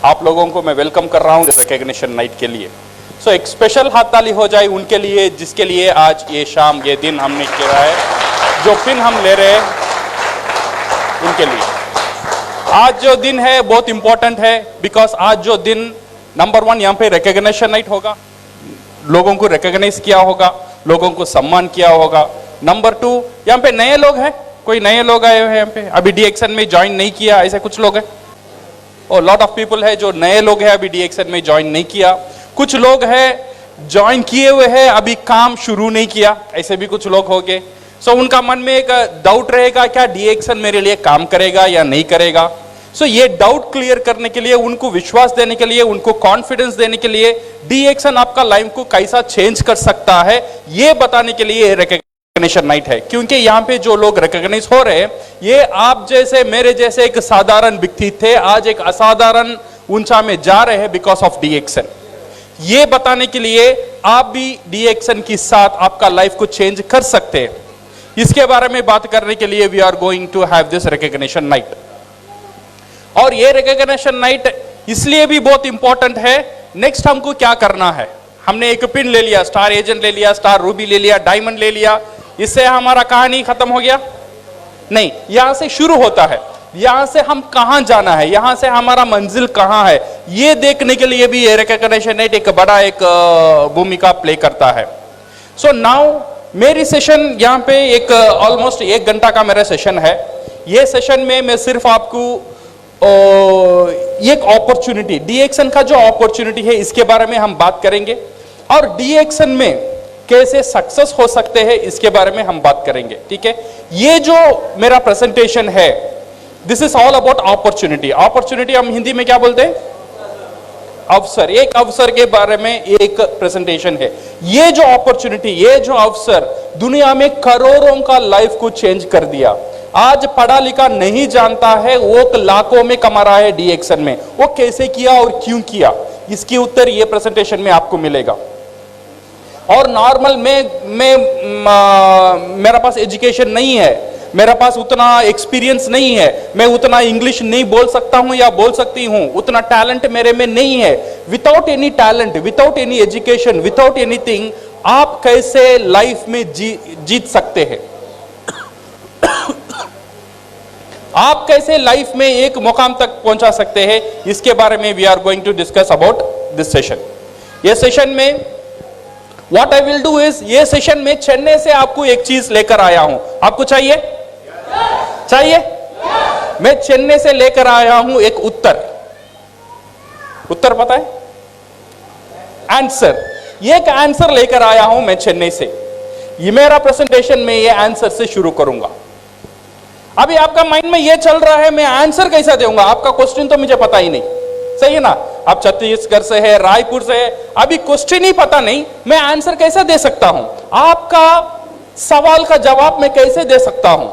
आप लोगों को मैं वेलकम कर रहा हूँ रिकॉग्निशन नाइट के लिए। सो एक स्पेशल हाथ ताली हो जाए उनके लिए जिसके लिए आज ये शाम ये दिन हमने किया है, जो पिन हम ले रहे हैं उनके लिए। आज जो दिन है बहुत इंपॉर्टेंट है बिकॉज आज जो दिन नंबर 1 यहाँ पे रिकॉग्निशन नाइट होगा, लोगों को रिकॉग्नाइज किया होगा, लोगों को सम्मान किया होगा। नंबर 2 यहाँ पे नए लोग हैं, कोई नए लोग आए हुए हैं यहाँ पे, अभी डीएक्सन में ज्वाइन नहीं किया, ऐसे कुछ लोग हैं। और लॉट ऑफ पीपल है जो नए लोग हैं, अभी डीएक्सन में ज्वाइन नहीं किया। कुछ लोग हैं ज्वाइन किए हुए हैं, अभी काम शुरू नहीं किया, ऐसे भी कुछ लोग होंगे। सो उनका मन में एक डाउट रहेगा, क्या डीएक्सन मेरे लिए काम करेगा या नहीं करेगा। सो ये डाउट क्लियर करने के लिए, उनको विश्वास देने के लिए, उनको कॉन्फिडेंस देने के लिए डीएक्सन आपका लाइफ को कैसा चेंज कर सकता है, ये बताने के लिए रिकॉग्निशन नाइट है। क्योंकि यहाँ पे जो लोग रिकॉग्नाइज हो रहे हैं, ये आप जैसे मेरे जैसे एक साधारण व्यक्ति थे, आज एक असाधारण ऊंचा में जा रहे हैं बिकॉज ऑफ डीएक्सन। ये बताने के लिए आप भी डीएक्सन के साथ आपका लाइफ को चेंज कर सकते हैं, इसके बारे में बात करने के लिए we are going to have this recognition night. और ये रिकॉग्निशन नाइट इसलिए भी बहुत इंपॉर्टेंट है। नेक्स्ट हमको क्या करना है, हमने एक पिन ले लिया, स्टार एजेंट ले लिया, स्टार रूबी ले लिया, डायमंड ले लिया, इससे हमारा कहानी खत्म हो गया? नहीं, यहां से शुरू होता है। यहां से हम कहां जाना है, यहां से हमारा मंजिल कहां है, ये देखने के लिए भी ये रिकॉग्निशन नाइट एक बड़ा एक भूमिका प्ले करता है। सो नाउ मेरी सेशन यहाँ पे एक ऑलमोस्ट 1 घंटा का मेरा सेशन है। ये सेशन में मैं सिर्फ आपको एक अपॉर्चुनिटी, डीएक्सन का जो अपॉर्चुनिटी है इसके बारे में हम बात करेंगे, और डीएक्सन में कैसे सक्सेस हो सकते हैं इसके बारे में हम बात करेंगे। ठीक है, ये जो मेरा प्रेजेंटेशन है, this is all about opportunity. Opportunity हम हिंदी में क्या बोलते हैं? अवसर। एक अवसर के बारे में एक प्रेजेंटेशन है। ये जो अपॉर्चुनिटी, ये जो अवसर दुनिया में करोड़ों का लाइफ को चेंज कर दिया। आज पढ़ा लिखा नहीं जानता है, वो लाखों में कमा रहा है डीएक्सन में। वो कैसे किया और क्यों किया, इसकी उत्तर ये प्रेजेंटेशन में आपको मिलेगा। और नॉर्मल मेरा पास एजुकेशन नहीं है, मेरा पास उतना एक्सपीरियंस नहीं है, मैं उतना इंग्लिश नहीं बोल सकता हूं या बोल सकती हूं, उतना टैलेंट मेरे में नहीं है। Without any talent, without any education, without anything, आप कैसे लाइफ में जीत सकते हैं? आप कैसे लाइफ में एक मुकाम तक पहुंचा सकते हैं, इसके बारे में we are going to discuss about this session. ये सेशन में what I will do is, ये सेशन में चेन्नई से आपको एक चीज लेकर आया हूं। आपको चाहिए? चाहिए? मैं चेन्नई से लेकर आया हूं एक उत्तर। उत्तर पता है? आंसर। ये एक आंसर लेकर आया हूं मैं चेन्नई से। ये मेरा प्रेजेंटेशन में ये आंसर से शुरू करूंगा। अभी आपका माइंड में ये चल रहा है, मैं आंसर कैसा दूंगा? आपका क्वेश्चन तो मुझे पता ही नहीं, सही है ना? आप छत्तीसगढ़ से है, रायपुर से है, अभी क्वेश्चन ही पता नहीं, मैं आंसर कैसे दे सकता हूं? आपका सवाल का जवाब मैं कैसे दे सकता हूं?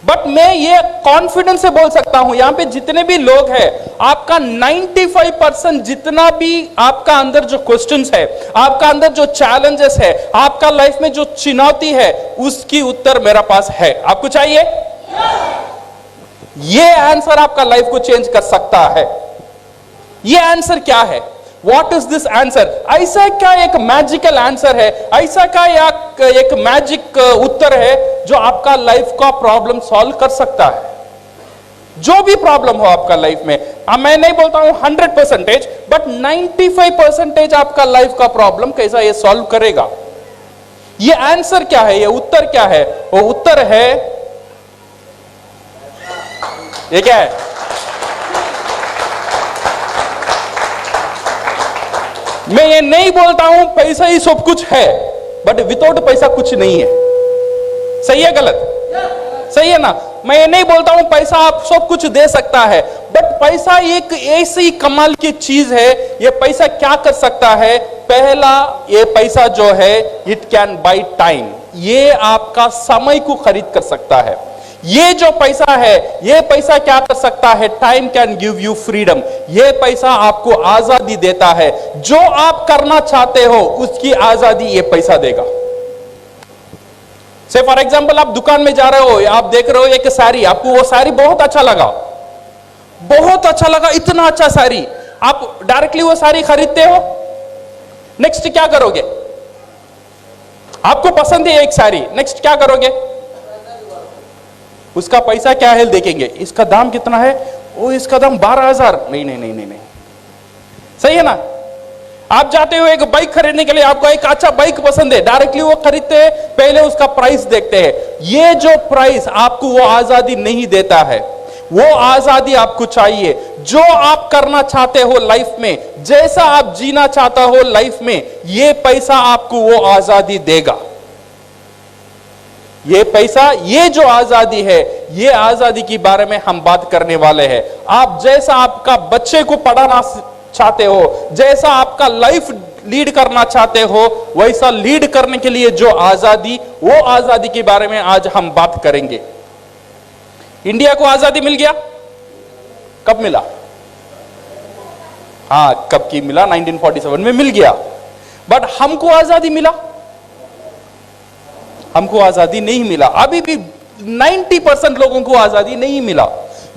बट मैं ये कॉन्फिडेंस से बोल सकता हूं, यहां पे जितने भी लोग हैं, आपका 95% जितना भी आपका अंदर जो क्वेश्चंस है, आपका अंदर जो चैलेंजेस है, आपका लाइफ में जो चुनौती है, उसकी उत्तर मेरा पास है। आपको चाहिए? ये आंसर आपका लाइफ को चेंज कर सकता है। ये आंसर क्या है? What is this answer? ऐसा क्या एक मैजिकल आंसर है, ऐसा क्या एक मैजिक उत्तर है जो आपका लाइफ का प्रॉब्लम सॉल्व कर सकता है? जो भी प्रॉब्लम हो आपका लाइफ में, मैं नहीं बोलता हूं 100%, बट 95% आपका लाइफ का प्रॉब्लम कैसा ये सॉल्व करेगा? ये आंसर क्या है? ये उत्तर क्या है? वो उत्तर है, ये क्या है? मैं ये नहीं बोलता हूं पैसा ही सब कुछ है, बट विदाउट पैसा कुछ नहीं है। सही है गलत? सही है ना? मैं ये नहीं बोलता हूं पैसा आप सब कुछ दे सकता है, बट पैसा एक ऐसी कमाल की चीज है। ये पैसा क्या कर सकता है? पहला, ये पैसा जो है इट कैन बाय टाइम, ये आपका समय को खरीद कर सकता है। ये जो पैसा है, ये पैसा क्या कर सकता है? Time can give you freedom. ये पैसा आपको आजादी देता है, जो आप करना चाहते हो उसकी आजादी ये पैसा देगा। से फॉर एग्जाम्पल आप दुकान में जा रहे हो, आप देख रहे हो एक साड़ी, आपको वो साड़ी बहुत अच्छा लगा, बहुत अच्छा लगा, इतना अच्छा साड़ी, आप डायरेक्टली वो साड़ी खरीदते हो, नेक्स्ट क्या करोगे? आपको पसंद है एक साड़ी, नेक्स्ट क्या करोगे? उसका पैसा क्या है देखेंगे, इसका दाम कितना है, ओ इसका दाम 12,000, नहीं नहीं नहीं नहीं नहीं, सही है ना? आप जाते हो एक बाइक खरीदने के लिए, आपको एक अच्छा बाइक पसंद है, डायरेक्टली वो खरीदते हैं, पहले उसका प्राइस देखते हैं। ये जो प्राइस आपको वो आजादी नहीं देता है, वो आजादी आपको चाहिए। जो आप करना चाहते हो लाइफ में, जैसा आप जीना चाहता हो लाइफ में, ये पैसा आपको वो आजादी देगा। ये पैसा, ये जो आजादी है, ये आजादी के बारे में हम बात करने वाले हैं। आप जैसा आपका बच्चे को पढ़ाना चाहते हो, जैसा आपका लाइफ लीड करना चाहते हो, वैसा लीड करने के लिए जो आजादी, वो आजादी के बारे में आज हम बात करेंगे। इंडिया को आजादी मिल गया, कब मिला? हाँ, कब की मिला? 1947 में मिल गया। बट हमको आजादी मिला? हमको आजादी नहीं मिला। अभी भी 90% लोगों को आजादी नहीं मिला।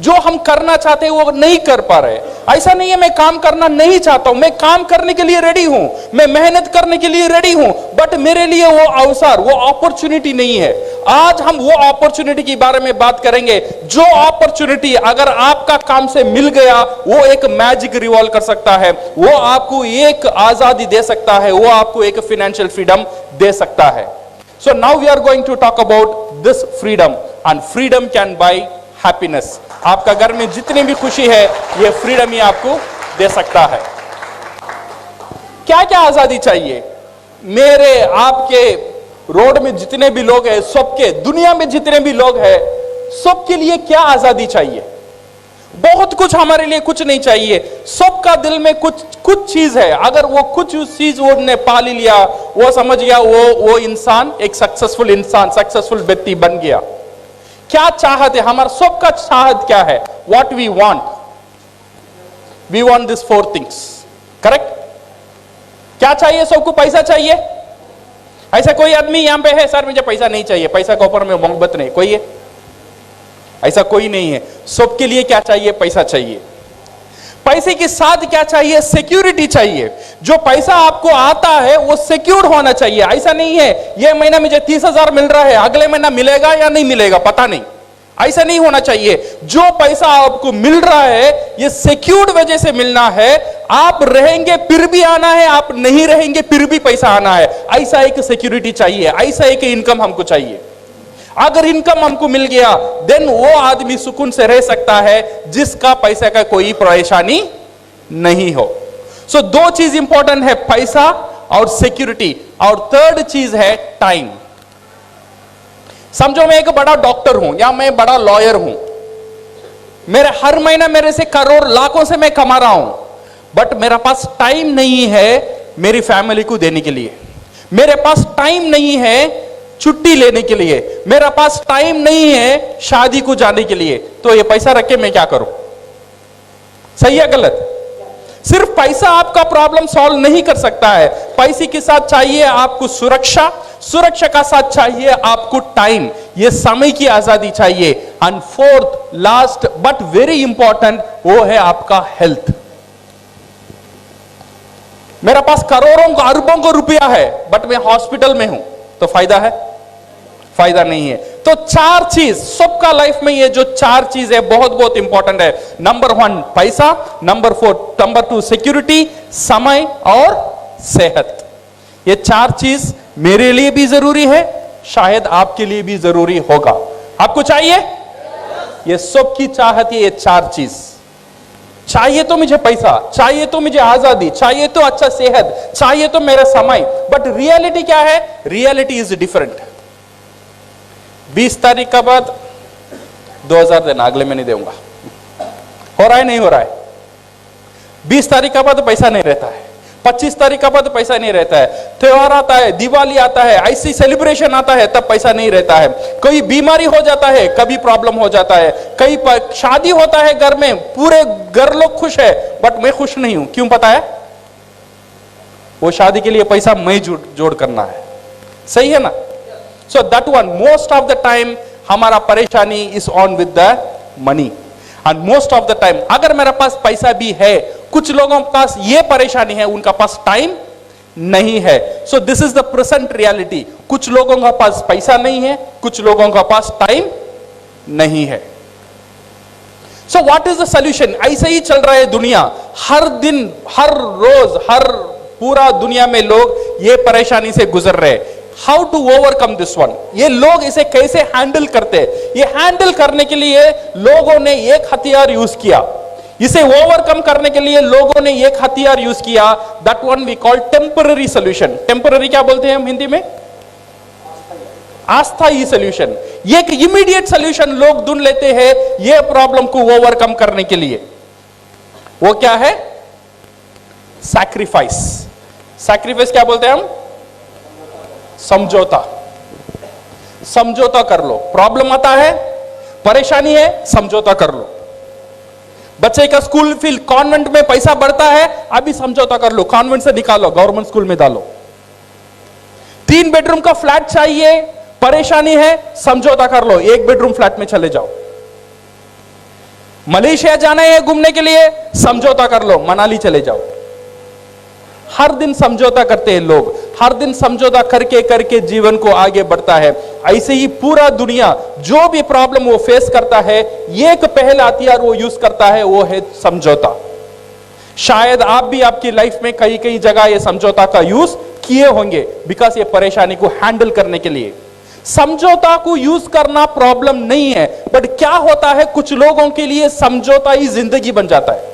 जो हम करना चाहते हैं वो नहीं कर पा रहे। ऐसा नहीं है मैं काम करना नहीं चाहता हूं, मैं काम करने के लिए रेडी हूं, मैं मेहनत करने के लिए रेडी हूं, बट मेरे लिए वो अवसर, वो अपॉर्चुनिटी नहीं है। आज हम वो अपॉर्चुनिटी के बारे में बात करेंगे। जो अपॉर्चुनिटी अगर आपका काम से मिल गया, वो एक मैजिक रिवॉल्व कर सकता है, वो आपको एक आजादी दे सकता है, वो आपको एक फाइनेंशियल फ्रीडम दे सकता है। So now we are going to talk about this freedom, and freedom can buy happiness. आपका घर में जितनी भी खुशी है, ये फ्रीडम ही आपको दे सकता है। क्या क्या आजादी चाहिए? मेरे आपके रोड में जितने भी लोग हैं, सबके, दुनिया में जितने भी लोग हैं, सबके लिए क्या आजादी चाहिए? बहुत कुछ हमारे लिए कुछ नहीं चाहिए। सबका दिल में कुछ चीज है। अगर वो कुछ चीज वो ने पा लिया, वो समझ गया, वो इंसान एक सक्सेसफुल इंसान, सक्सेसफुल व्यक्ति बन गया। क्या चाहत है? हमारा सबका चाहत क्या है? What we want, we want this 4 things, correct? क्या चाहिए सबको? पैसा चाहिए। ऐसा कोई आदमी यहां पे है, सर मुझे पैसा नहीं चाहिए, पैसा के ऊपर में मोहब्बत नहीं, कोई है? ऐसा कोई नहीं है। सबके लिए क्या चाहिए? पैसा चाहिए। पैसे के साथ क्या चाहिए? सिक्योरिटी चाहिए। जो पैसा आपको आता है वो सिक्योर्ड होना चाहिए। ऐसा नहीं है ये महीना मुझे 30,000 मिल रहा है, अगले महीना मिलेगा या नहीं मिलेगा पता नहीं, ऐसा नहीं होना चाहिए। जो पैसा आपको मिल रहा है ये सिक्योर्ड वजह से मिलना है। आप रहेंगे फिर भी आना है, आप नहीं रहेंगे फिर भी पैसा आना है। ऐसा एक सिक्योरिटी चाहिए, ऐसा एक इनकम हमको चाहिए। अगर इनकम हमको मिल गया, देन वो आदमी सुकून से रह सकता है जिसका पैसे का कोई परेशानी नहीं हो। सो 2 चीज इंपॉर्टेंट है, पैसा और सिक्योरिटी, और 3rd चीज है टाइम। समझो मैं एक बड़ा डॉक्टर हूं या मैं बड़ा लॉयर हूं, मेरे हर महीना मेरे से करोड़ लाखों से मैं कमा रहा हूं, बट मेरा पास टाइम नहीं है मेरी फैमिली को देने के लिए, मेरे पास टाइम नहीं है छुट्टी लेने के लिए, मेरा पास टाइम नहीं है शादी को जाने के लिए, तो ये पैसा रख के मैं क्या करूं? सही है गलत? सिर्फ पैसा आपका प्रॉब्लम सॉल्व नहीं कर सकता है। पैसे के साथ चाहिए आपको सुरक्षा, सुरक्षा का साथ चाहिए आपको टाइम, ये समय की आजादी चाहिए। And 4th last but very important, वो है आपका हेल्थ। मेरा पास करोड़ों अरबों को रुपया है, बट मैं हॉस्पिटल में हूं, तो फायदा है? फायदा नहीं है। तो 4 चीज सबका लाइफ में, ये जो 4 चीज है बहुत बहुत इंपॉर्टेंट है। नंबर 1 पैसा, नंबर 2 सिक्योरिटी, समय और सेहत। ये 4 चीज मेरे लिए भी जरूरी है, शायद आपके लिए भी जरूरी होगा। आपको चाहिए? ये सबकी चाहत है, ये 4 चीज चाहिए। तो मुझे पैसा चाहिए, तो मुझे आजादी चाहिए, तो अच्छा सेहत चाहिए, तो मेरा समय। बट रियलिटी क्या है? Reality is different. 20 तारीख का बाद 2000 देना, अगले में नहीं दूंगा। हो रहा है नहीं हो रहा है? 20 तारीख का बाद पैसा नहीं रहता है, 25 तारीख का बाद पैसा नहीं रहता है, त्योहार आता है, दिवाली आता है, ऐसी सेलिब्रेशन आता है, तब पैसा नहीं रहता है। कोई बीमारी हो जाता है, कभी प्रॉब्लम हो जाता है, कई शादी होता है घर में, पूरे घर लोग खुश है, बट मैं खुश नहीं हूं। क्यों पता है? वो शादी के लिए पैसा मैं जोड़ करना है। सही है ना? So that one most of the time हमारा परेशानी is on with the money. And most of the time अगर मेरे पास पैसा भी है, कुछ लोगों के पास ये परेशानी है, उनका पास टाइम नहीं है. So this is the present reality. कुछ लोगों का पास पैसा नहीं है, कुछ लोगों का पास टाइम नहीं है. So what is the solution? ऐसे ही चल रहा है दुनिया. हर दिन, हर रोज, हर पूरा दुनिया में लोग ये परेशानी से गुजर रहे हैं. How to overcome this one? ये लोग इसे कैसे हैंडल करते हैं? ये हैंडल करने के लिए लोगों ने एक हथियार यूज किया. इसे ओवरकम करने के लिए लोगों ने एक हथियार यूज किया. That one we call temporary solution. Temporary क्या बोलते हैं हम हिंदी में? अस्थायी सॉल्यूशन. ये एक इमीडिएट सॉल्यूशन लोग ढूंढ लेते हैं ये प्रॉब्लम को ओवरकम करने के लिए. वो क्या है? सैक्रिफाइस. सैक्रिफाइस क्या बोलते हैं हम? समझौता. समझौता कर लो. प्रॉब्लम आता है, परेशानी है, समझौता कर लो. बच्चे का स्कूल फीस कॉन्वेंट में पैसा बढ़ता है, अभी समझौता कर लो, कॉन्वेंट से निकालो, गवर्नमेंट स्कूल में डालो. 3 बेडरूम का फ्लैट चाहिए, परेशानी है, समझौता कर लो, 1 बेडरूम फ्लैट में चले जाओ. मलेशिया जाना है घूमने के लिए, समझौता कर लो, मनाली चले जाओ. हर दिन समझौता करते हैं लोग. हर दिन समझौता करके करके जीवन को आगे बढ़ता है. ऐसे ही पूरा दुनिया जो भी प्रॉब्लम वो फेस करता है, एक पहला हथियार वो यूज करता है, वो है समझौता. शायद आप भी आपकी लाइफ में कई कई जगह ये समझौता का यूज किए होंगे, बिकॉज ये परेशानी को हैंडल करने के लिए. समझौता को यूज करना प्रॉब्लम नहीं है, बट क्या होता है कुछ लोगों के लिए समझौता ही जिंदगी बन जाता है.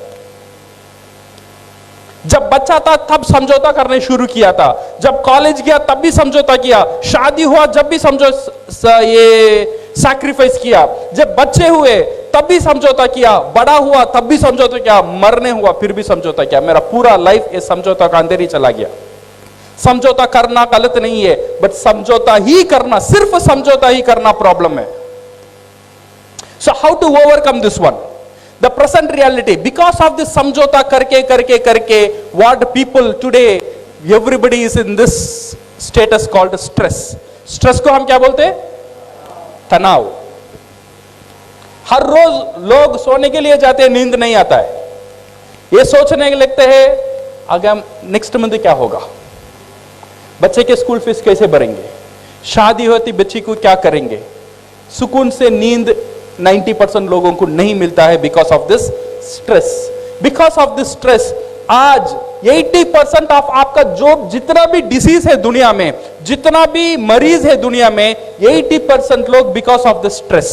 जब बच्चा था तब समझौता करने शुरू किया था, जब कॉलेज गया तब भी समझौता किया, शादी हुआ जब भी ये सैक्रिफाइस किया, जब बच्चे हुए तब भी समझौता किया, बड़ा हुआ तब भी समझौता किया, मरने हुआ फिर भी समझौता किया. मेरा पूरा लाइफ इस समझौता का अंदर ही चला गया. समझौता करना गलत नहीं है, बट समझौता ही करना, सिर्फ समझौता ही करना प्रॉब्लम है. So how to overcome this one? The present reality, because of this समझौता करके करके करके, what people today, everybody is in this status called stress. Stress को हम क्या बोलते हैं? तनाव. हर रोज लोग सोने के लिए जाते हैं, नींद नहीं आता है. ये सोचने लगते हैं आगे नेक्स्ट मंथ क्या होगा, बच्चे के स्कूल फीस कैसे भरेंगे, शादी होती बच्ची को क्या करेंगे. सुकून से नींद 90% लोगों को नहीं मिलता है because of this stress. Because of this stress आज 80% ऑफ आपका जो जितना भी डिसीज है दुनिया में, जितना भी मरीज है दुनिया में, 80% लोग बिकॉज ऑफ दिस स्ट्रेस.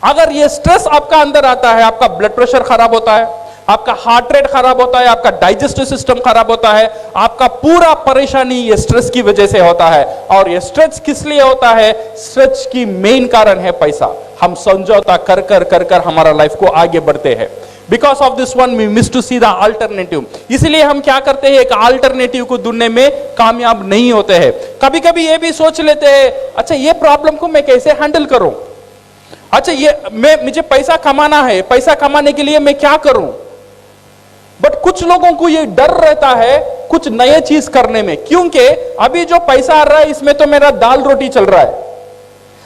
अगर ये स्ट्रेस आपका अंदर आता है, आपका ब्लड प्रेशर खराब होता है, आपका हार्ट रेट खराब होता है, आपका डाइजेस्टिव सिस्टम खराब होता है, आपका पूरा परेशानी ये स्ट्रेस की वजह से होता है. और ये स्ट्रेस किस लिए होता है? स्ट्रेस की मेन कारण है पैसा. हम समझौता कर कर कर कर हमारा लाइफ को आगे बढ़ते हैं. Because of this one we miss to see the alternative. इसलिए हम क्या करते हैं, एक अल्टरनेटिव को ढूंढने में कामयाब नहीं होते हैं. कभी कभी ये भी सोच लेते हैं, अच्छा ये प्रॉब्लम को मैं कैसे हैंडल करूं, अच्छा ये मुझे पैसा कमाना है, पैसा कमाने के लिए मैं क्या करूं. बट कुछ लोगों को ये डर रहता है कुछ नए चीज करने में, क्योंकि अभी जो पैसा आ रहा है इसमें तो मेरा दाल रोटी चल रहा है.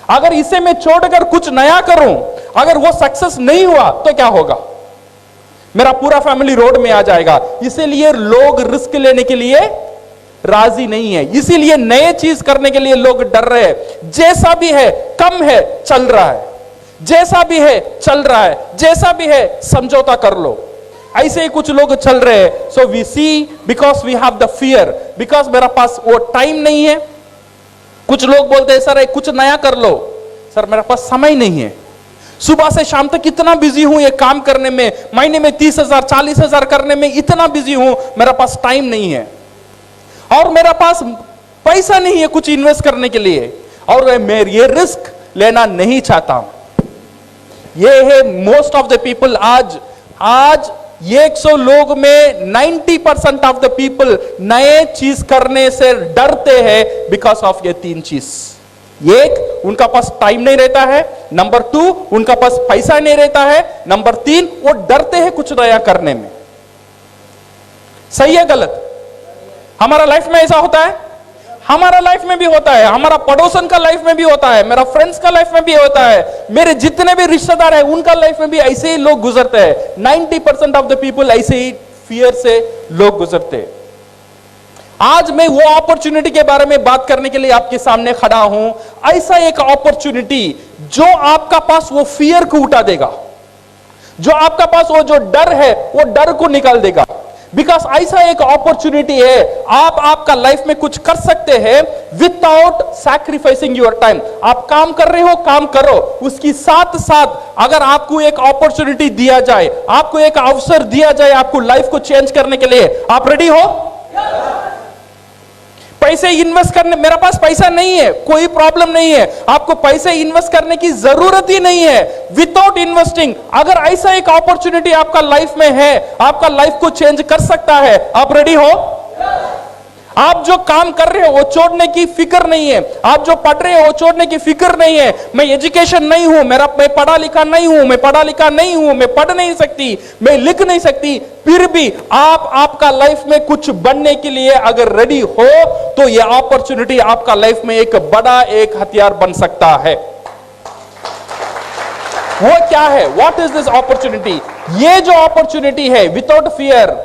अगर इसे मैं छोड़कर कुछ नया करूं, अगर वो सक्सेस नहीं हुआ तो क्या होगा, मेरा पूरा फैमिली रोड में आ जाएगा. इसीलिए लोग रिस्क लेने के लिए राजी नहीं है. इसीलिए नए चीज करने के लिए लोग डर रहे हैं. जैसा भी है, कम है, चल रहा है, जैसा भी है चल रहा है, जैसा भी है समझौता कर लो. ऐसे ही कुछ लोग चल रहे हैं. So we see because we have the fear, because मेरा पास वो टाइम नहीं है. कुछ लोग बोलते हैं सर कुछ नया कर लो. सर मेरा पास समय नहीं है, सुबह से शाम तक इतना बिजी हूं ये काम करने में, महीने में 30,000 40,000 करने में इतना बिजी हूं, मेरा पास टाइम नहीं है, और मेरा पास पैसा नहीं है कुछ इन्वेस्ट करने के लिए, और मैं ये रिस्क लेना नहीं चाहता हूं. ये है मोस्ट ऑफ द पीपल. आज 100 लोग में 90% ऑफ द पीपल नए चीज करने से डरते हैं बिकॉज ऑफ ये 3 चीज. एक, उनका पास टाइम नहीं रहता है. नंबर 2, उनका पास पैसा नहीं रहता है. नंबर 3, वो डरते हैं कुछ नया करने में. सही है गलत? हमारा लाइफ में ऐसा होता है. हमारा लाइफ में भी होता है, हमारा पड़ोसन का लाइफ में भी होता है, मेरा फ्रेंड्स का लाइफ में भी होता है, मेरे जितने भी रिश्तेदार हैं उनका लाइफ में भी ऐसे ही लोग गुजरते हैं। 90% ऑफ द पीपल ऐसे ही फियर से लोग गुजरते हैं। आज मैं वो अपॉर्चुनिटी के बारे में बात करने के लिए आपके सामने खड़ा हूं। ऐसा एक अपॉर्चुनिटी जो आपका पास वो फियर को उठा देगा, जो आपका पास वो जो डर है वो डर को निकाल देगा। बिकॉज ऐसा एक अपॉर्चुनिटी है, आप आपका लाइफ में कुछ कर सकते हैं विदाउट सैक्रिफाइसिंग योर टाइम। आप काम कर रहे हो, काम करो, उसकी साथ साथ अगर आपको एक अपॉर्चुनिटी दिया जाए, आपको एक अवसर दिया जाए आपको लाइफ को चेंज करने के लिए, आप रेडी हो? पैसे इन्वेस्ट करने, मेरा पास पैसा नहीं है, कोई प्रॉब्लम नहीं है, आपको पैसे इन्वेस्ट करने की जरूरत ही नहीं है। विदाउट इन्वेस्टिंग अगर ऐसा एक अपॉर्चुनिटी आपका लाइफ में है, आपका लाइफ को चेंज कर सकता है, आप रेडी हो? आप जो काम कर रहे हो वो छोड़ने की फिक्र नहीं है, आप जो पढ़ रहे हो वो छोड़ने की फिक्र नहीं है। मैं एजुकेशन नहीं हूं, मैं पढ़ा लिखा नहीं हूं, मैं पढ़ा लिखा नहीं हूं, मैं पढ़ नहीं सकती, मैं लिख नहीं सकती, फिर भी आप आपका लाइफ में कुछ बनने के लिए अगर रेडी हो तो यह अपॉर्चुनिटी आपका लाइफ में एक बड़ा एक हथियार बन सकता है। वो क्या है? What is this opportunity? ये जो अपॉर्चुनिटी है, without fear,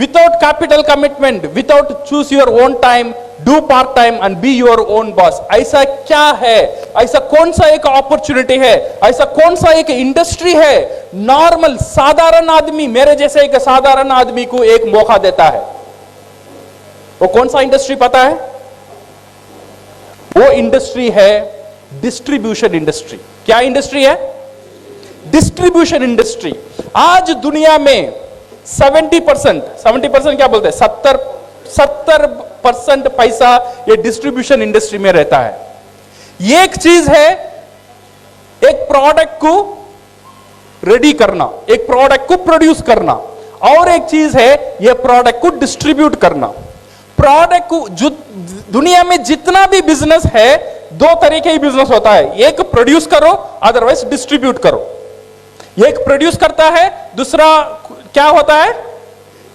without capital commitment, without choose your own time, do part time and be your own boss, ऐसा क्या है? ऐसा कौन सा एक अपॉर्चुनिटी है? ऐसा कौन सा एक इंडस्ट्री है? नॉर्मल साधारण आदमी, मेरे जैसे एक साधारण आदमी को एक मौका देता है। वो कौन सा इंडस्ट्री पता है? वो इंडस्ट्री है डिस्ट्रीब्यूशन इंडस्ट्री। क्या इंडस्ट्री है? Distribution industry. आज दुनिया में 70% क्या बोलते हैं, 70% पैसा ये डिस्ट्रीब्यूशन इंडस्ट्री में रहता है। एक चीज है एक प्रोडक्ट को रेडी करना, एक प्रोडक्ट को प्रोड्यूस करना, और एक चीज है ये प्रोडक्ट को डिस्ट्रीब्यूट करना। प्रोडक्ट को, जो दुनिया में जितना भी बिजनेस है, दो तरह के ही बिजनेस होता है, एक प्रोड्यूस करो, अदरवाइज डिस्ट्रीब्यूट करो। एक प्रोड्यूस करता है, दूसरा क्या होता है?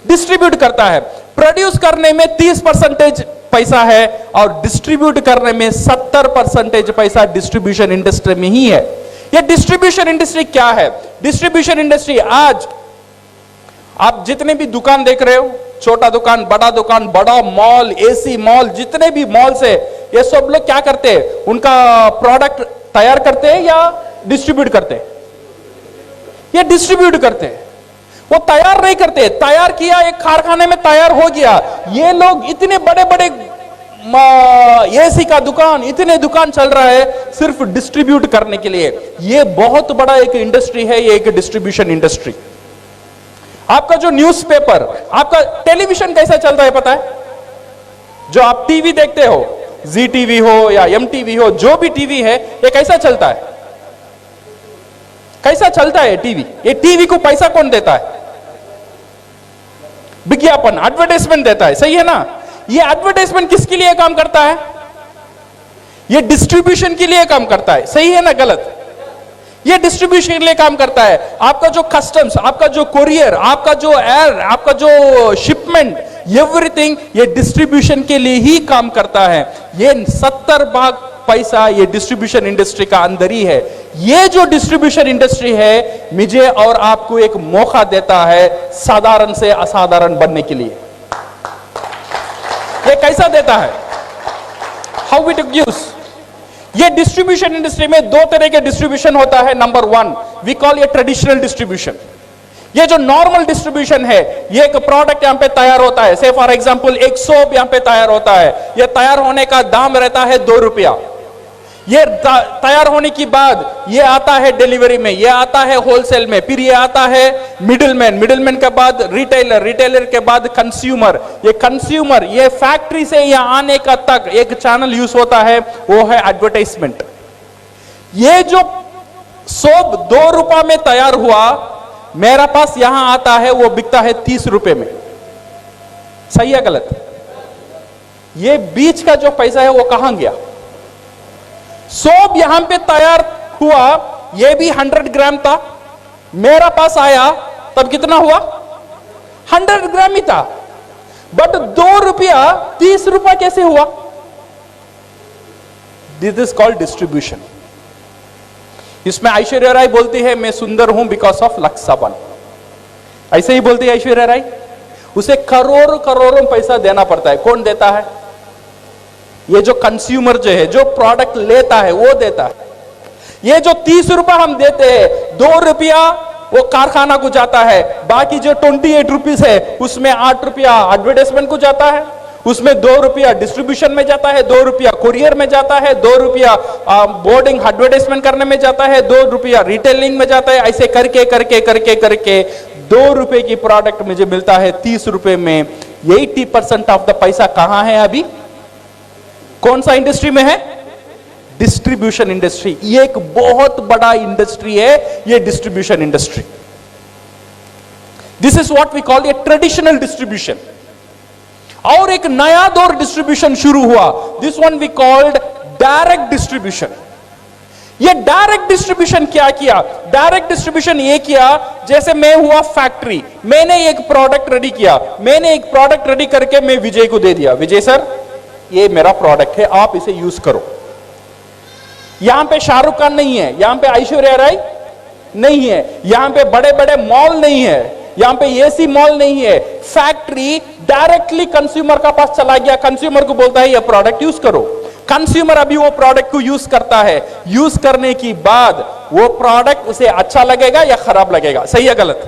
डिस्ट्रीब्यूट करता है। प्रोड्यूस करने में 30% पैसा है और डिस्ट्रीब्यूट करने में 70% पैसा डिस्ट्रीब्यूशन इंडस्ट्री में ही है। ये डिस्ट्रीब्यूशन इंडस्ट्री क्या है? डिस्ट्रीब्यूशन इंडस्ट्री, आज आप जितने भी दुकान देख रहे हो, छोटा दुकान, बड़ा मॉल, एसी मॉल, जितने भी मॉल्स है, ये सब लोग क्या करते हैं? उनका प्रोडक्ट तैयार करते हैं या डिस्ट्रीब्यूट करते हैं? ये डिस्ट्रीब्यूट करते हैं, वो तैयार नहीं करते। तैयार किया, एक कारखाने में तैयार हो गया। ये लोग इतने बड़े बड़े एसी का दुकान, इतने दुकान चल रहा है सिर्फ डिस्ट्रीब्यूट करने के लिए। ये बहुत बड़ा एक इंडस्ट्री है, ये एक डिस्ट्रीब्यूशन इंडस्ट्री। आपका जो न्यूज़पेपर, आपका टेलीविजन कैसा चलता है पता है? जो आप टीवी देखते हो, जी टीवी हो या एम टीवी हो, जो भी टीवी है, ये कैसा चलता है? कैसा चलता है टीवी? ये टीवी को पैसा कौन देता है? विज्ञापन, एडवर्टाइजमेंट देता है, सही है ना? ये एडवर्टाइजमेंट किसके लिए काम करता है? ये डिस्ट्रीब्यूशन के लिए काम करता है, सही है ना गलत? ये डिस्ट्रीब्यूशन के लिए काम करता है। आपका जो कस्टम्स, आपका जो कोरियर, आपका जो एयर, आपका जो शिपमेंट, एवरीथिंग ये डिस्ट्रीब्यूशन के लिए ही काम करता है। ये 70% पैसा ये डिस्ट्रीब्यूशन इंडस्ट्री का अंदर ही है। ये जो डिस्ट्रीब्यूशन इंडस्ट्री है, मुझे और आपको एक मौका देता है साधारण से असाधारण बनने के लिए। ये कैसा देता है? How it gives? ये डिस्ट्रीब्यूशन इंडस्ट्री में दो तरह के डिस्ट्रीब्यूशन होता है। नंबर 1 वी कॉल ये ट्रेडिशनल डिस्ट्रीब्यूशन। ये जो नॉर्मल डिस्ट्रीब्यूशन है, ये एक प्रोडक्ट यहां पे तैयार होता है, से फॉर एग्जांपल एक सोप यहां पे तैयार होता है। ये तैयार होने का दाम रहता है 2 रुपया। ये तैयार होने की बाद ये आता है डिलीवरी में, ये आता है होलसेल में, फिर ये आता है मिडिलमैन के बाद रिटेलर के बाद कंज्यूमर। ये कंज्यूमर, ये फैक्ट्री से यहाँ आने का तक एक चैनल यूज होता है, वो है एडवर्टाइजमेंट। ये जो सोप 2 रुपए में तैयार हुआ, मेरा पास यहां आता है, वो बिकता है 30 रुपए में। सही है गलत? ये बीच का जो पैसा है वो कहां गया? सोप यहां पे तैयार हुआ, ये भी 100 ग्राम था, मेरा पास आया तब कितना हुआ? 100 ग्राम ही था, बट 2 रुपया 30 रुपया कैसे हुआ? This is called distribution. इसमें ऐश्वर्या राय बोलती है मैं सुंदर हूं बिकॉज ऑफ लक्स साबुन, ऐसे ही बोलती है ऐश्वर्या राय। उसे करोड़ों करोड़ों पैसा देना पड़ता है। कौन देता है? ये जो कंज्यूमर जो है, जो प्रोडक्ट लेता है वो देता है। ये जो 30 रुपया हम देते हैं, 2 रुपया वो कारखाना को जाता है, बाकी जो 28 रुपीज है उसमें 8 रुपया एडवर्टाइजमेंट को जाता है, उसमें 2 रुपया डिस्ट्रीब्यूशन में जाता है, 2 रुपया कुरियर में जाता है, 2 रुपया बोर्डिंग एडवर्टाइजमेंट करने में जाता है, 2 रुपया रिटेलिंग में जाता है। ऐसे करके करके करके करके 2 रुपए की प्रोडक्ट मुझे मिलता है 30 रुपए में। 80% ऑफ द पैसा कहां है अभी? कौन सा इंडस्ट्री में है? Distribution industry. ये एक बहुत बड़ा इंडस्ट्री है, ये distribution industry. This is what we call a traditional distribution. और एक नया दौर डिस्ट्रीब्यूशन शुरू हुआ, this one we called direct distribution. ये डायरेक्ट डिस्ट्रीब्यूशन क्या किया? डायरेक्ट डिस्ट्रीब्यूशन ये किया, जैसे मैं हुआ फैक्ट्री, मैंने एक प्रोडक्ट रेडी किया, मैंने एक प्रोडक्ट रेडी करके मैं विजय को दे दिया, विजय सर ये मेरा प्रोडक्ट है, आप इसे यूज करो। यहां पे शाहरुख खान नहीं है, यहां पे ऐश्वर्या राय नहीं है, यहां पे बड़े बड़े मॉल नहीं है, यहां पे एसी मॉल नहीं है। फैक्ट्री डायरेक्टली कंज्यूमर का पास चला गया, कंज्यूमर को बोलता है ये प्रोडक्ट यूज करो। कंज्यूमर अभी वो प्रोडक्ट को यूज करता है, यूज करने की बाद वो प्रोडक्ट उसे अच्छा लगेगा या खराब लगेगा? सही है गलत?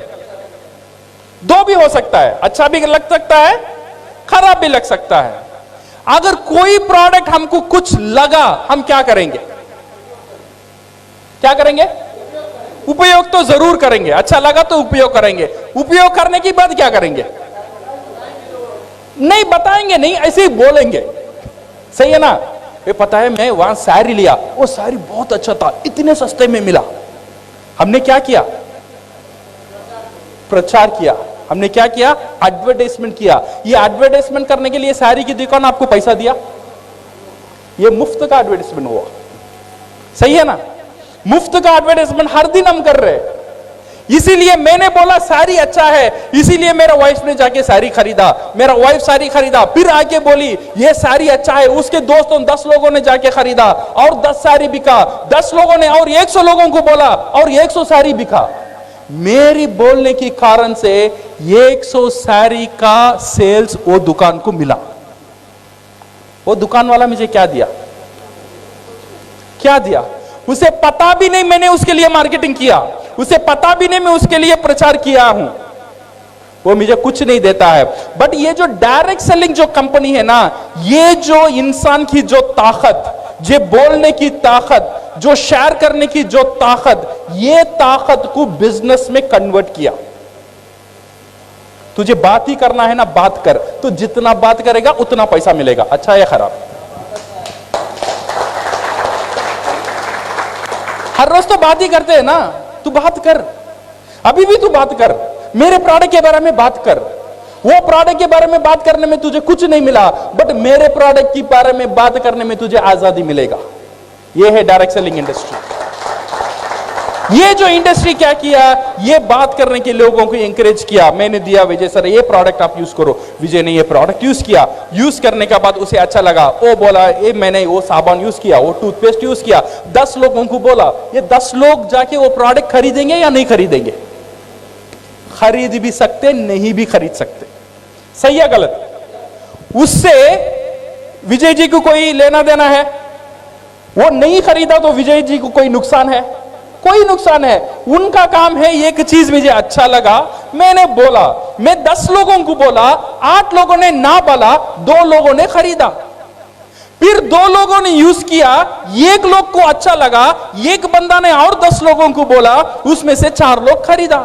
दो भी हो सकता है, अच्छा भी लग सकता है, खराब भी लग सकता है। अगर कोई प्रोडक्ट हमको कुछ लगा, हम क्या करेंगे? क्या करेंगे? उपयोग तो जरूर करेंगे। अच्छा लगा तो उपयोग करेंगे। उपयोग करने की बाद क्या करेंगे? नहीं बताएंगे, नहीं ऐसे ही बोलेंगे। सही है ना? ये पता है मैं वहां साड़ी लिया, वो साड़ी बहुत अच्छा था, इतने सस्ते में मिला। हमने क्या किया? प्रचार किया। हमने क्या किया? एडवर्टाइजमेंट किया। ये एडवर्टाइजमेंट करने के लिए साड़ी की दुकान आपको पैसा दिया, ये मुफ्त का एडवर्टाइजमेंट हुआ। सही है ना? मुफ्त का एडवर्टाइजमेंट हर दिन हम कर रहे हैं। इसीलिए मैंने बोला साड़ी अच्छा है, इसीलिए मेरा वाइफ ने जाके साड़ी खरीदा, मेरा वाइफ साड़ी खरीदा, फिर आके बोली ये साड़ी अच्छा है, उसके दोस्तों 10 लोगों ने जाके खरीदा और 10 साड़ी बिका, 10 लोगों ने और 100 लोगों को बोला और 100 साड़ी बिका। मेरी बोलने के कारण से 100 साड़ी का सेल्स वो दुकान को मिला। वो दुकान वाला मुझे क्या दिया? क्या दिया? उसे पता भी नहीं मैंने उसके लिए मार्केटिंग किया, उसे पता भी नहीं मैं उसके लिए प्रचार किया हूं, वो मुझे कुछ नहीं देता है। बट ये जो डायरेक्ट सेलिंग जो कंपनी है ना, ये जो इंसान की जो ताकत, जो बोलने की ताकत, जो शेयर करने की जो ताकत, ये ताकत को बिजनेस में कन्वर्ट किया। तुझे बात ही करना है ना, बात कर, तो जितना बात करेगा उतना पैसा मिलेगा। अच्छा या खराब? हर रोज तो बात ही करते हैं ना, तू बात कर, अभी भी तू बात कर, मेरे प्रोडक्ट के बारे में बात कर। वो प्रोडक्ट के बारे में बात करने में तुझे कुछ नहीं मिला, बट मेरे प्रोडक्ट के बारे में बात करने में तुझे आजादी मिलेगा। ये है डायरेक्ट सेलिंग इंडस्ट्री। ये जो इंडस्ट्री क्या किया, ये बात करने के लोगों को एंकरेज किया। मैंने दिया विजय सर ये प्रोडक्ट आप यूज करो, विजय ने ये प्रोडक्ट यूज किया, यूज करने के बाद उसे अच्छा लगा, वो बोला ये मैंने वो साबुन यूज किया, वो टूथपेस्ट यूज किया, 10 लोगों को बोला। ये 10 लोग जाके वो प्रोडक्ट खरीदेंगे या नहीं खरीदेंगे? खरीद भी सकते, नहीं भी खरीद सकते। सही है गलत? उससे विजय जी को कोई लेना देना है? वो नहीं खरीदा तो विजय जी को कोई नुकसान है? कोई नुकसान है। उनका काम है एक चीज मुझे अच्छा लगा, मैंने बोला, मैं 10 लोगों को बोला, 8 लोगों ने ना बोला, 2 लोगों ने खरीदा, फिर 2 लोगों ने यूज किया, 1 लोग को अच्छा लगा, एक बंदा ने और 10 लोगों को बोला, उसमें से 4 लोग खरीदा,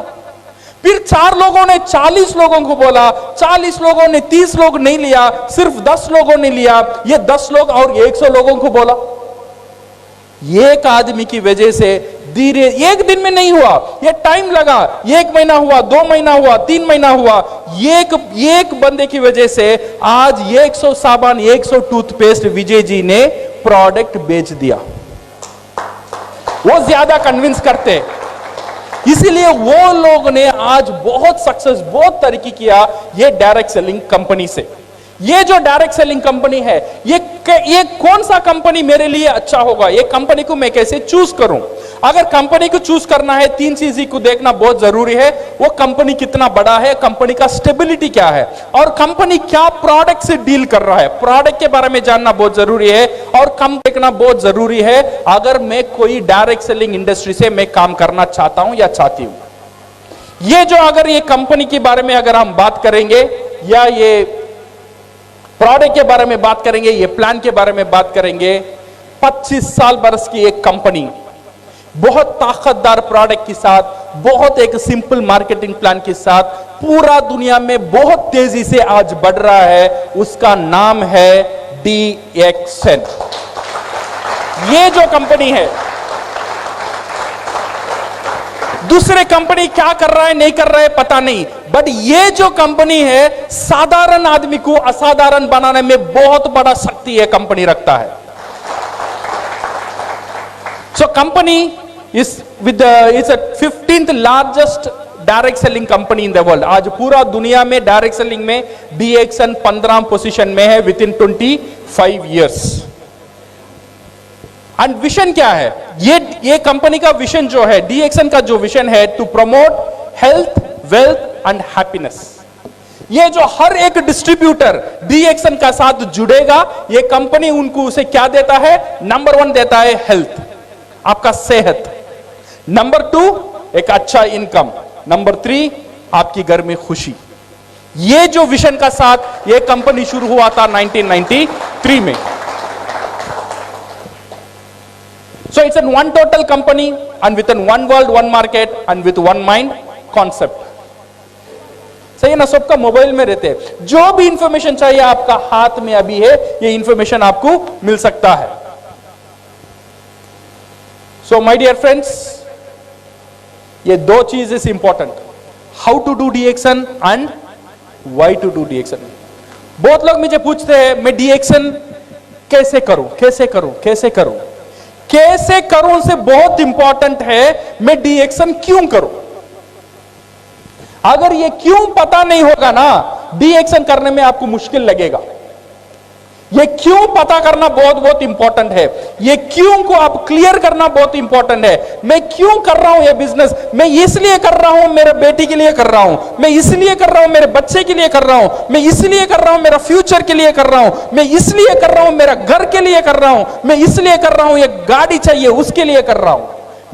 फिर 4 लोगों ने 40 लोगों को बोला, 40 लोगों ने 30 लोग नहीं लिया, सिर्फ 10 लोगों ने लिया, ये 10 लोग और 100 लोगों को बोला। एक आदमी की वजह से धीरे, एक दिन में नहीं हुआ, ये टाइम लगा, 1 महीना हुआ, 2 महीना हुआ, 3 महीना हुआ, एक बंदे की वजह से आज 100 साबुन, 100 टूथपेस्ट विजय जी ने प्रोडक्ट बेच दिया। वो ज्यादा कन्विंस करते, इसीलिए वो लोग ने आज बहुत सक्सेस, बहुत तरक्की किया ये डायरेक्ट सेलिंग कंपनी से। ये जो डायरेक्ट सेलिंग कंपनी है, ये कौन सा कंपनी मेरे लिए अच्छा होगा, ये कंपनी को मैं कैसे चूज करूं। अगर कंपनी को चूज करना है, तीन चीजें को देखना बहुत जरूरी है। वो कंपनी कितना बड़ा है, कंपनी का स्टेबिलिटी क्या है, और कंपनी क्या प्रोडक्ट से डील कर रहा है, प्रोडक्ट के बारे में जानना बहुत जरूरी है, और कम देखना बहुत जरूरी है। अगर मैं कोई डायरेक्ट सेलिंग इंडस्ट्री से मैं काम करना चाहता हूं या चाहती हूं, ये जो अगर ये कंपनी के बारे में अगर हम बात करेंगे, या ये प्रोडक्ट के बारे में बात करेंगे, ये प्लान के बारे में बात करेंगे, 25 साल बरस की एक कंपनी बहुत ताकतदार प्रोडक्ट के साथ, बहुत एक सिंपल मार्केटिंग प्लान के साथ पूरा दुनिया में बहुत तेजी से आज बढ़ रहा है, उसका नाम है DXN। ये जो कंपनी है, दूसरे कंपनी क्या कर रहा है नहीं कर रहा है पता नहीं, बट ये जो कंपनी है साधारण आदमी को असाधारण बनाने में बहुत बड़ा शक्ति है कंपनी रखता है। So company is with it's a 15th largest direct selling company in the world. आज पूरा दुनिया में डायरेक्ट सेलिंग में DXN 15 पोजीशन में है with in 25 years. And vision क्या है, ये कंपनी का विजन जो है, DXN का जो विजन है, to promote health, wealth and happiness. ये जो हर एक डिस्ट्रीब्यूटर DXN का साथ जुड़ेगा, ये कंपनी उनको उसे क्या देता है, नंबर 1 देता है हेल्थ, आपका सेहत, नंबर 2 एक अच्छा इनकम, नंबर 3 आपकी घर में खुशी। ये जो विजन का साथ ये कंपनी शुरू हुआ था 1993 में। So it's an one total company and with an one world, one market and with one mind concept. सही है ना, सबका मोबाइल में रहते हैं, जो भी इंफॉर्मेशन चाहिए आपका हाथ में अभी है, ये इंफॉर्मेशन आपको मिल सकता है। So my dear friends, ये दो चीजें important, how to do DXN and why to do DXN। बहुत लोग मुझे पूछते हैं मैं DXN कैसे करूं, कैसे करूं, कैसे करूं, कैसे करूं से बहुत इंपॉर्टेंट है मैं DXN क्यों करूं। अगर ये क्यों पता नहीं होगा ना, DXN करने में आपको मुश्किल लगेगा। ये क्यों पता करना बहुत बहुत इंपॉर्टेंट है, ये क्यों को आप क्लियर करना बहुत इंपॉर्टेंट है। मैं क्यों कर रहा हूं ये बिजनेस, मैं इसलिए कर रहा हूं मेरे बेटी के लिए कर रहा हूं, मैं इसलिए कर रहा हूं मेरे बच्चे के लिए कर रहा हूं, मैं इसलिए कर रहा हूं मेरा फ्यूचर के लिए कर रहा हूं, मैं इसलिए कर रहा हूं मेरा घर के लिए कर रहा हूं, मैं इसलिए कर रहा हूं ये गाड़ी चाहिए उसके लिए कर रहा हूं।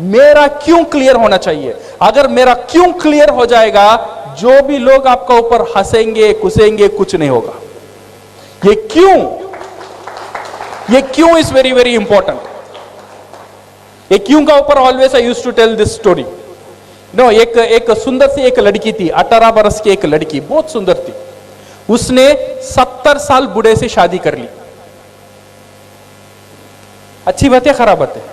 मेरा क्यों क्लियर होना चाहिए। अगर मेरा क्यों क्लियर हो जाएगा, जो भी लोग आपका ऊपर हंसेंगे कुसेंगे कुछ नहीं होगा। ये क्यों इज वेरी वेरी इंपॉर्टेंट। ये क्यों का ऊपर always I used to tell this story. No, एक सुंदर सी एक लड़की थी, 18 बरस की एक लड़की, बहुत सुंदर थी। उसने 70 साल बूढ़े से शादी कर ली। अच्छी बात है खराब बात है?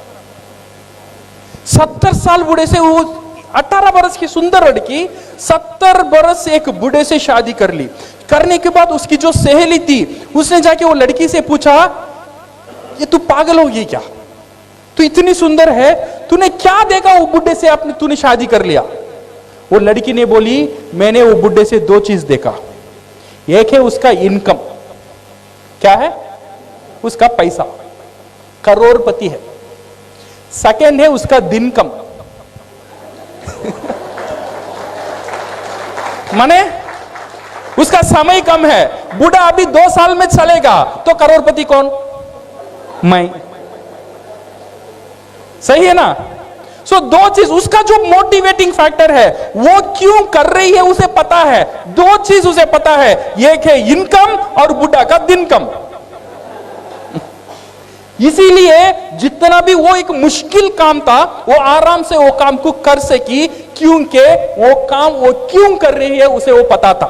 70 साल बूढ़े से, वो 18 बरस की सुंदर लड़की 70 बरस एक बूढ़े से शादी कर ली। करने के बाद उसकी जो सहेली थी, उसने जाके वो लड़की से पूछा, ये तू पागल होगी क्या, तू इतनी सुंदर है, तूने क्या देखा वो बुढ़े से आपने तूने शादी कर लिया। वो लड़की ने बोली, मैंने वो बुढ़े से दो चीज देखा, एक है उसका इनकम, क्या है उसका पैसा, करोड़पति है। सेकंड है उसका दिनकम माने उसका समय कम है। बूढ़ा अभी 2 साल में चलेगा तो करोड़पति कौन, मैं। सही है ना। सो दो चीज, उसका जो मोटिवेटिंग फैक्टर है, वो क्यों कर रही है उसे पता है। दो चीज उसे पता है, एक है इनकम और बुढ़ा का दिनकम। इसीलिए जितना भी वो एक मुश्किल काम था, वो आराम से वो काम को कर सकी, क्योंकि वो काम वो क्यों कर रही है उसे वो पता था।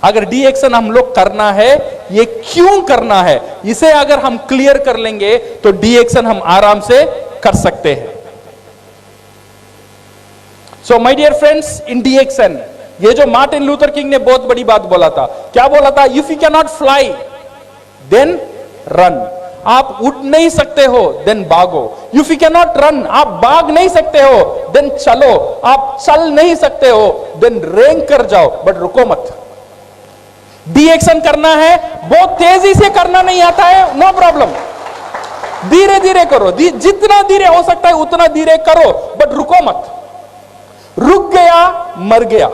अगर DXN हम लोग करना है, ये क्यों करना है, इसे अगर हम क्लियर कर लेंगे तो DXN हम आराम से कर सकते हैं। So my dear friends, in DXN ये जो मार्टिन लूथर किंग ने बहुत बड़ी बात बोला था, क्या बोला था, if you can not fly then run. आप उड़ नहीं सकते हो देन भागो। If you can not run, आप भाग नहीं सकते हो देन चलो। आप चल नहीं सकते हो देन रेंग कर जाओ, बट रुको मत। डी एक्शन करना है, बहुत तेजी से करना नहीं आता है, नो प्रॉब्लम, धीरे धीरे करो, जितना धीरे हो सकता है उतना धीरे करो, बट रुको मत। रुक गया मर गया।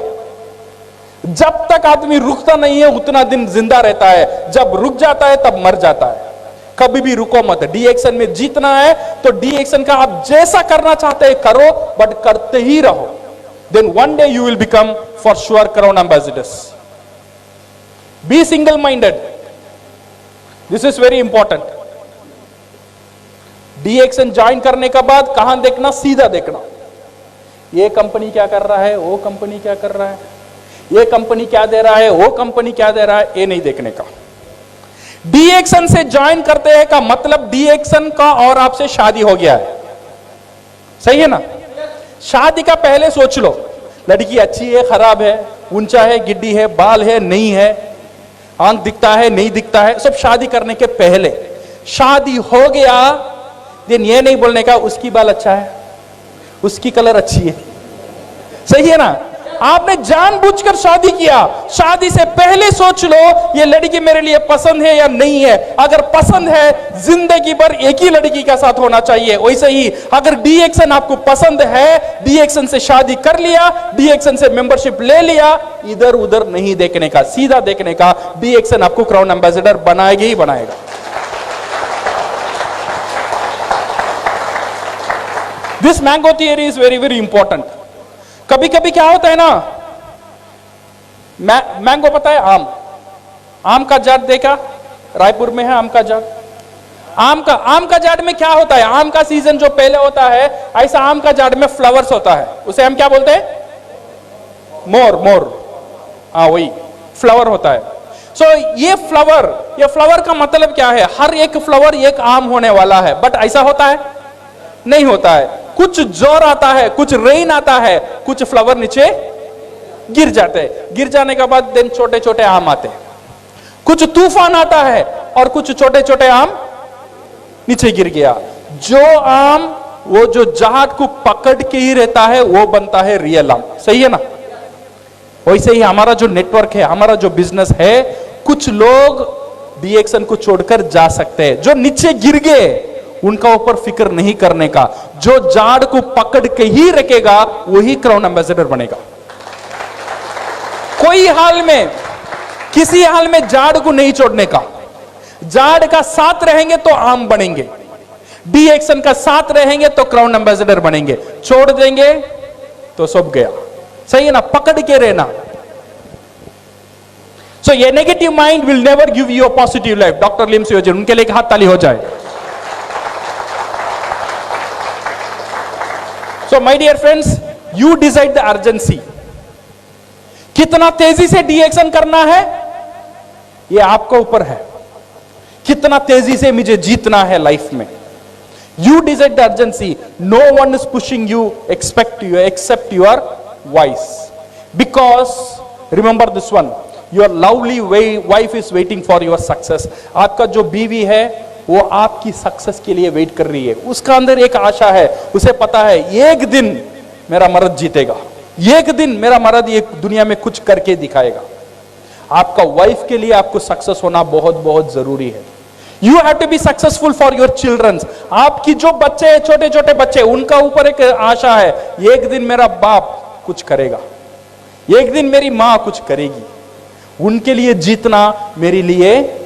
जब तक आदमी रुकता नहीं है उतना दिन जिंदा रहता है, जब रुक जाता है तब मर जाता है। कभी भी रुको मत। डी एक्शन में जीतना है तो डी एक्शन का आप जैसा करना चाहते हैं करो, बट करते ही रहो। Then one day you will become for sure crown ambassadors. Be single minded, this is very important. DXN join करने के बाद कहां देखना, सीधा देखना, ये कंपनी क्या कर रहा है, वो कंपनी क्या कर रहा है, ये कंपनी क्या दे रहा है, वो कंपनी क्या दे रहा है, ये नहीं देखने का। डी एक्शन से ज्वाइन करते हैं का मतलब डी एक्शन का और आपसे शादी हो गया है, सही है ना। शादी का पहले सोच लो, लड़की अच्छी है खराब है, ऊंचा है गिड्डी है, बाल है नहीं है, आंख दिखता है नहीं दिखता है, सब शादी करने के पहले। शादी हो गया दिन ये नहीं बोलने का उसकी बाल अच्छा है, उसकी कलर अच्छी है, सही है ना। आपने जानबूझकर शादी किया। शादी से पहले सोच लो ये लड़की मेरे लिए पसंद है या नहीं है। अगर पसंद है जिंदगी भर एक ही लड़की के साथ होना चाहिए। वैसे ही अगर डी एक्शन आपको पसंद है, डी एक्शन से शादी कर लिया, डी एक्शन से मेंबरशिप ले लिया, इधर उधर नहीं देखने का, सीधा देखने का। डी एक्शन आपको क्राउन एम्बेसडर बनाएगा ही बनाएगा। This mango theory is very very important. कभी कभी क्या होता है ना, मैंगो पता है, आम का जाट देखा, रायपुर में है आम का जाट। आम का जाट में क्या होता है, आम का सीजन जो पहले होता है, ऐसा आम का जाट में फ्लावर्स होता है, उसे हम क्या बोलते हैं, मोर। हाँ वही फ्लावर होता है। सो ये फ्लावर का मतलब क्या है, हर एक फ्लावर एक आम होने वाला है, बट ऐसा होता है नहीं होता है। कुछ जोर आता है, कुछ रेन आता है, कुछ फ्लावर नीचे गिर जाते हैं, गिर जाने के बाद दिन छोटे छोटे आम आते हैं। कुछ तूफान आता है और कुछ छोटे छोटे आम नीचे गिर गया। जो आम वो जो जाट को पकड़ के ही रहता है वो बनता है रियल आम, सही है ना। वैसे ही हमारा जो नेटवर्क है, हमारा जो बिजनेस है, कुछ लोग डी एक्शन को छोड़कर जा सकते हैं। जो नीचे गिर गए उनका ऊपर फिक्र नहीं करने का, जो जाड़ को पकड़ के ही रखेगा वही क्राउन एम्बेसडर बनेगा। कोई हाल में, किसी हाल में जाड़ को नहीं छोड़ने का। जाड़ का साथ रहेंगे तो आम बनेंगे, डी एक्शन का साथ रहेंगे तो क्राउन एम्बेसडर बनेंगे। छोड़ देंगे तो सब गया, सही है ना। पकड़ के रहना। सो ये negative mind will never give you a positive life. Doctor limbs योजन, उनके लिए एक हाथ ताली हो जाए। So my dear friends, you decide the urgency. कितना तेजी से डी एक्शन करना है ये आपके ऊपर है। कितना तेजी से मुझे जीतना है लाइफ में, you decide the urgency. No one is pushing you except your voice. Because remember this one, your lovely wife is waiting for your success. आपका जो बीवी है वो आपकी सक्सेस के लिए वेट कर रही है। उसका अंदर एक आशा है, उसे पता है एक दिन मेरा मर्द जीतेगा, एक दिन मेरा मर्द ये दुनिया में कुछ करके दिखाएगा। आपका वाइफ के लिए आपको सक्सेस होना बहुत बहुत जरूरी है। You have to be successful for your childrens. आपकी जो बच्चे हैं, छोटे छोटे बच्चे, उनका ऊपर एक आशा है, एक दिन मेरा बाप कुछ करेगा, एक दिन मेरी मां कुछ करेगी। उनके लिए जीतना मेरे लिए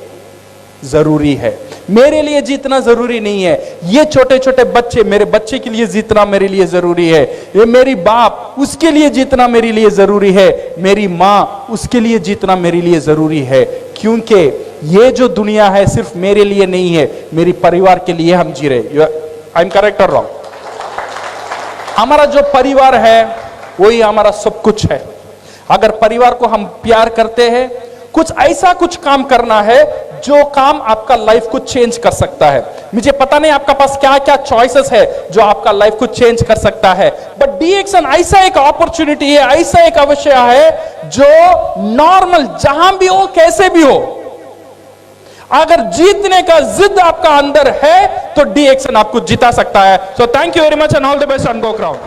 जरूरी है, मेरे लिए जीतना जरूरी नहीं है। ये छोटे छोटे बच्चे, मेरे बच्चे के लिए जीतना मेरे लिए जरूरी है। ये मेरी बाप, उसके लिए जीतना मेरे लिए जरूरी है। मेरी मां, उसके लिए जीतना मेरे लिए जरूरी है। क्योंकि ये जो दुनिया है सिर्फ मेरे लिए नहीं है, मेरी परिवार के लिए हम जी रहे। आई एम करेक्ट और रॉन्ग? हमारा जो परिवार है वही हमारा सब कुछ है। अगर परिवार को हम प्यार करते हैं, कुछ ऐसा कुछ काम करना है जो काम आपका लाइफ को चेंज कर सकता है। मुझे पता नहीं आपका पास क्या क्या चॉइसेस है जो आपका लाइफ को चेंज कर सकता है, बट डी एक्शन ऐसा एक अपॉर्चुनिटी है, ऐसा एक अवसर है जो नॉर्मल जहां भी हो, कैसे भी हो, अगर जीतने का जिद आपका अंदर है तो डी एक्शन आपको जिता सकता है। So thank you very much and all the best and go crown.